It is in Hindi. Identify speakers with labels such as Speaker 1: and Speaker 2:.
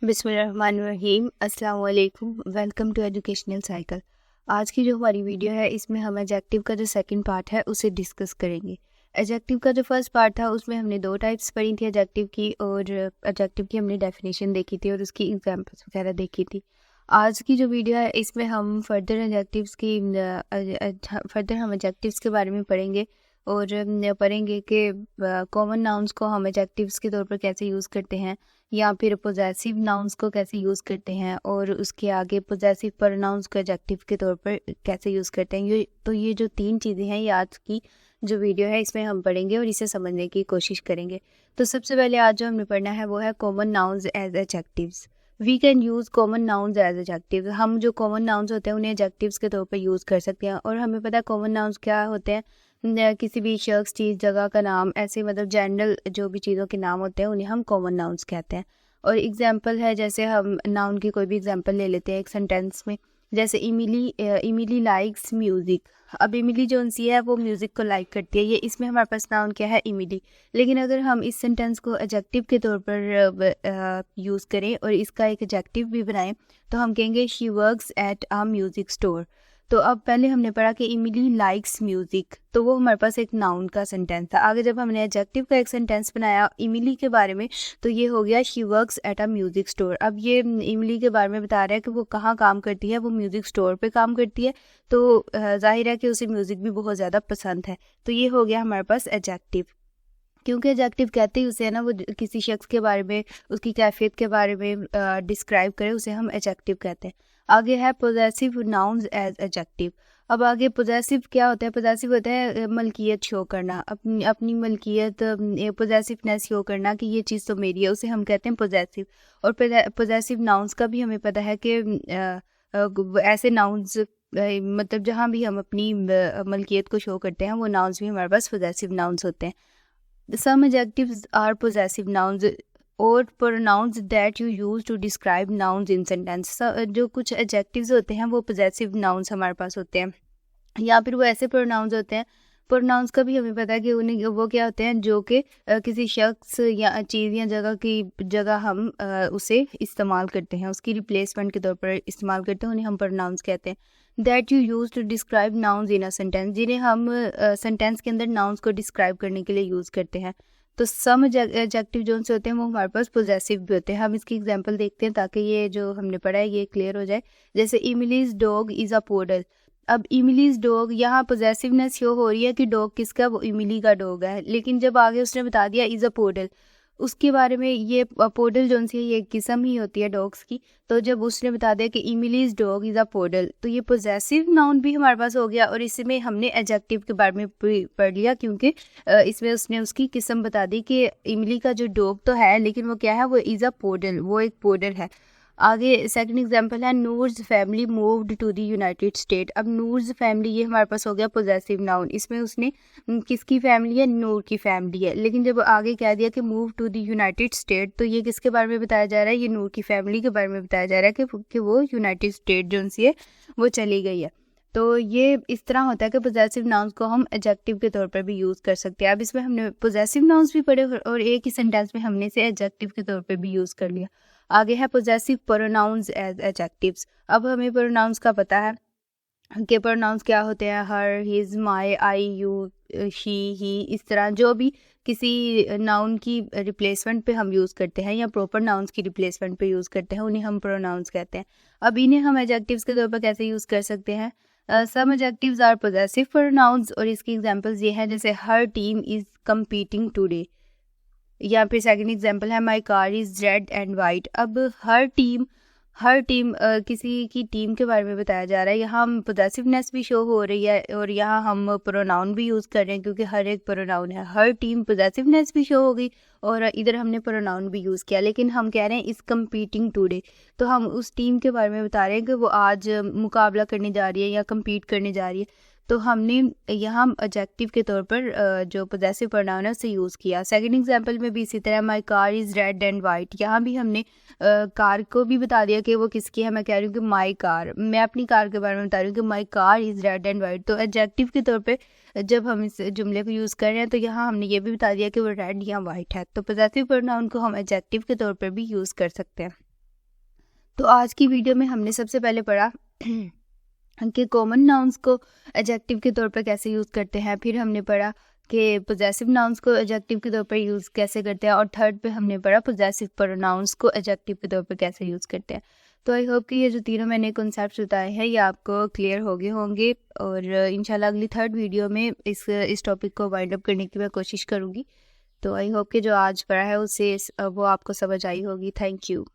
Speaker 1: बिस्मिल्लाहिर्रहमानिर्रहीम, अस्सलाम वालेकुम। Welcome to educational cycle. आज की जो हमारी वीडियो है इसमें हम एडजेक्टिव का जो सेकंड पार्ट है उसे डिस्कस करेंगे। एडजेक्टिव का जो फर्स्ट पार्ट था उसमें हमने दो टाइप्स पढ़ी थी एडजेक्टिव की, और एडजेक्टिव की हमने डेफिनेशन देखी थी और उसकी एग्जांपल्स वगैरह देखी थी। आज की जो वीडियो है इसमें हम फर्दर हम एडजेक्टिव्स के बारे में पढ़ेंगे और पढ़ेंगे कि कॉमन नाउन्स को हम एडजेक्टिव्स के तौर पर कैसे यूज़ करते हैं, या फिर पोजेसिव नाउन्स को कैसे यूज़ करते हैं, और उसके आगे पोजेसिव प्रोनाउंस को एडजेक्टिव के तौर पर कैसे यूज़ करते हैं। ये जो तीन चीज़ें हैं ये आज की जो वीडियो है इसमें हम पढ़ेंगे और इसे समझने की कोशिश करेंगे। तो सबसे पहले आज जो हमने पढ़ना है वो है common nouns as adjectives. We can use common nouns as adjective. हम जो कॉमन नाउन्स होते हैं उन्हें एडजेक्टिव्स के तौर पर यूज़ कर सकते हैं, और हमें पता है कॉमन नाउन्स क्या होते हैं। किसी भी शख्स, चीज़, जगह का नाम, ऐसे मतलब जनरल जो भी चीज़ों के नाम होते हैं उन्हें हम कॉमन नाउन्स कहते हैं। और एग्जाम्पल है, जैसे हम नाउन की कोई भी एग्जाम्पल ले लेते हैं एक सेंटेंस में, जैसे इमिली लाइक्स म्यूज़िक। अब इमिली जो सी है वो म्यूज़िक को लाइक करती है, ये इसमें हमारे पास नाउन क्या है, इमिली। लेकिन अगर हम इस सेंटेंस को एडजेक्टिव के तौर पर यूज़ करें और इसका एक एडजेक्टिव भी बनाएं तो हम कहेंगे she works at a music store. तो अब पहले हमने पढ़ा कि इमिली लाइक्स म्यूज़िक, तो वो हमारे पास एक नाउन का सेंटेंस था। आगे जब हमने एडजेक्टिव का एक सेंटेंस बनाया इमिली के बारे में तो ये हो गया she works at a music store. अब ये इमिली के बारे में बता रहा है कि वो कहाँ काम करती है, वो म्यूज़िक स्टोर पे काम करती है। तो जाहिर है कि उसे म्यूज़िक भी बहुत ज़्यादा पसंद है। तो ये हो गया हमारे पास एडजेक्टिव। क्योंकि एडजेक्टिव कहते ही उसे है ना, वो किसी शख्स के बारे में, उसकी कैफियत के बारे में डिस्क्राइब करे, उसे हम एडजेक्टिव कहते हैं। आगे है पोजेसिव नाउन्स एज एडजेक्टिव। अब आगे पोजेसिव क्या होता है, पोजेसिव होता है मलकियत शो करना, अपनी अपनी मलकियत, पोजेसिवनेस शो करना कि ये चीज़ तो मेरी है, उसे हम कहते हैं पोजेसिव। और पोजेसिव नाउन्स का भी हमें पता है कि ऐसे नाउन्स मतलब जहाँ भी हम अपनी मलकियत को शो करते हैं वो नाउन्स भी हमारे पास पोजेसिव नाउन्स होते हैं। Some adjectives are possessive nouns or pronouns that you use to describe nouns in sentence। जो कुछ adjectives होते हैं वो possessive nouns हमारे पास होते हैं, या फिर वो ऐसे pronouns होते हैं। प्रोनाउंस का भी हमें पता है कि उन्हें वो क्या होते हैं जो कि किसी शख्स या चीज़ या जगह की जगह हम उसे इस्तेमाल करते हैं, उसकी रिप्लेसमेंट के तौर पर इस्तेमाल करते हैं, उन्हें हम प्रोनाउंस कहते हैं। That you use to describe nouns in a sentence, जिन्हें हम सेंटेंस के अंदर नाउन्स को डिस्क्राइब करने के लिए यूज़ करते हैं। तो सम एडजेक्टिव जो से होते हैं वो हमारे पास पोजेसिव भी होते हैं। हम इसकी एग्जांपल देखते हैं ताकि ये जो हमने पढ़ा है ये क्लियर हो जाए। जैसे इमिलीज डॉग इज़ अ पोडल। अब इमिलीज डॉग, यहाँ पोजेसिवनेस शो हो रही है कि डॉग किसका, वो इमिली का डॉग है, लेकिन जब आगे उसने बता दिया इज़ अ पोडल उसके बारे में, ये पोडल जो सी है ये किस्म ही होती है डॉग्स की। तो जब उसने बता दिया कि इमिलीज डॉग इज़ अ पोडल तो ये पोजेसिव नाउन भी हमारे पास हो गया, और इसमें हमने एडजेक्टिव के बारे में पढ़ लिया, क्योंकि इसमें उसने उसकी किस्म बता दी कि इमिली का जो डॉग तो है लेकिन वो क्या है, वो इज़ अ पोडल, वो एक पोडल है। आगे सेकंड एग्जांपल है Noor's family moved to the United State. अब नूर्स फैमिली ये हमारे पास हो गया पोजेसिव नाउन, इसमें उसने किसकी फैमिली है, नूर की फैमिली है। लेकिन जब आगे कह दिया कि move to the United State तो ये किसके बारे में बताया जा रहा है, ये नूर की फैमिली के बारे में बताया जा रहा है कि वो यूनाइटेड स्टेट जो सी है वो चली गई है। तो ये इस तरह होता है कि पोजेसिव नाउन्स को हम एडजेक्टिव के तौर पर भी यूज़ कर सकते हैं। अब इसमें हमने पोजेसिव नाउन्स भी पढ़े और एक ही सेंटेंस में हमने इसे एडजेक्टिव के तौर पर भी यूज़ कर लिया। आगे है पोजेसिव प्रोनाउंस एज एडजेक्टिव्स। अब हमें प्रोनाउंस का पता है कि प्रोनाउंस क्या होते हैं, her, his, my, I, you, she, he, इस तरह जो भी किसी नाउन की रिप्लेसमेंट पे हम यूज़ करते हैं या प्रॉपर नाउन्स की रिप्लेसमेंट पे यूज़ करते हैं उन्हें हम प्रोनाउंस कहते हैं। अब इन्हें हम एडजेक्टिव्स के तौर पर कैसे यूज़ कर सकते हैं। सम एडजेक्टिव्स आर पोजेसिव प्रोनाउंस, और इसकी एग्जांपल्स ये हैं, जैसे हर टीम इज़ कम्पीटिंग टुडे, या फिर सेकंड एग्जांपल है my car is red and white. अब हर टीम किसी की टीम के बारे में बताया जा रहा है, यहाँ हम पोजेसिवनेस भी शो हो रही है और यहाँ हम प्रोनाउन भी यूज़ कर रहे हैं क्योंकि हर एक प्रोनाउन है। हर टीम पोजेसिवनेस भी शो हो गई और इधर हमने प्रोनाउन भी यूज़ किया, लेकिन हम कह रहे हैं इस कम्पीटिंग टुडे, तो हम उस टीम के बारे में बता रहे हैं कि वो आज मुकाबला करने जा रही है या कम्पीट करने जा रही है। तो हमने यहाँ एडजेक्टिव के तौर पर जो पोजेसिव प्रोनाउन है उसे यूज़ किया। सेकंड एग्जांपल में भी इसी तरह my car is red and white, यहाँ भी हमने कार को भी बता दिया कि वो किसकी है। मैं कह रही हूँ कि माय कार, मैं अपनी कार के बारे में बता रही हूँ कि my car is red and white. तो एडजेक्टिव के तौर पे जब हम इस जुमले को यूज़ कर रहे हैं तो यहाँ हमने ये भी बता दिया कि वो रेड या वाइट है। तो पोजेसिव प्रोनाउन को हम एडजेक्टिव के तौर पर भी यूज़ कर सकते हैं। तो आज की वीडियो में हमने सबसे पहले पढ़ा कि कॉमन नाउन्स को एडजेक्टिव के तौर पर कैसे यूज़ करते हैं, फिर हमने पढ़ा कि पोजेसिव नाउन्स को एडजेक्टिव के तौर पर यूज़ कैसे करते हैं, और थर्ड पे हमने पढ़ा पोजेसिव प्रोनाउंस को एडजेक्टिव के तौर पर कैसे यूज़ करते हैं। तो आई होप कि ये जो तीनों मैंने कॉन्सेप्ट बताए हैं ये आपको क्लियर हो गए होंगे, और इंशाल्लाह अगली थर्ड वीडियो में इस टॉपिक को वाइंड अप करने की मैं कोशिश करूँगी। तो आई होप कि जो आज पढ़ा है उससे वो आपको समझ आई होगी। Thank you.